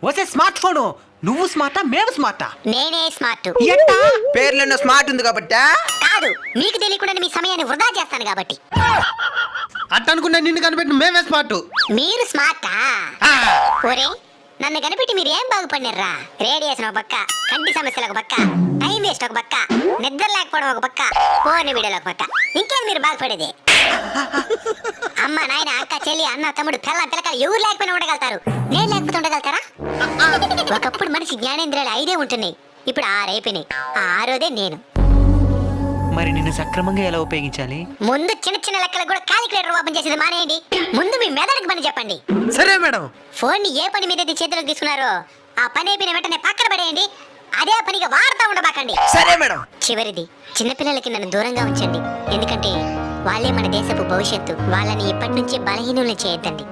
వసే smart phone నువ్వు స్మార్టా మేము స్మార్టా? నేనే స్మార్ట్. ఎట్టా? పేర్లో స్మార్ట్ ఉంది కాబట్టి. కాదు, మీకు తెలియకుండా మీ సమయాన్ని వృధా చేస్తాను కాబట్టి. అట్ట అనుకున్నా నిన్ను కనిపెట్టిన మేమే స్మార్ట్. మీరు స్మార్టా? ఒరే, నన్ను కనిపెట్టి మీరు ఏం బాగుపడినారా? రేడియేషన్ ఒక పక్క, కంటి సమస్యలు ఒక పక్క, టైం వేస్ట్ ఒక పక్క, నిద్ర లేకపోవడం ఒక పక్క, ఫోన్ వీడియోలు ఒక పక్క. ఇంకేం మీరు బాగుపడేది? అమ్మ నాయన అక్క చెల్లి అన్న తమ్ముడు పిల్లకాయలు ఎవరు లేకపోయినా ఉండగలుగుతారు, నేను లేకపోతే ఉండగలుగుతారా? ఒకప్పుడు మనిషి జ్ఞానేంద్రియాలు 5 ఉంటున్నాయి, ఇప్పుడు 6 అయిపోయినాయి. ఆ 6దే నేను. మరి నిన్ను సక్రమంగా ఎలా ఉపయోగించాలి? ముందు చిన్న చిన్న లెక్కలకు కూడా కాలిక్యులేటర్ ఓపెన్ చేసేది మానేయండి. ముందు మీ మెదడుకి పని చెప్పండి. సరే మేడం. ఫోన్ ని ఏ పని మీద చేతిలోకి తీసుకున్నారో ఆ పని అయిపోయిన వెంటనే పక్కన పడేయండి. అదే పనిగా వాడుతూ ఉండబాకండి. సరే మేడం. చివరిది, చిన్నపిల్లలకి నన్ను దూరంగా ఉంచండి. ఎందుకంటే వాళ్ళే మన దేశపు భవిష్యత్తు. వాళ్ళని ఇప్పటి నుంచే బలహీనులను చేయొద్దండి.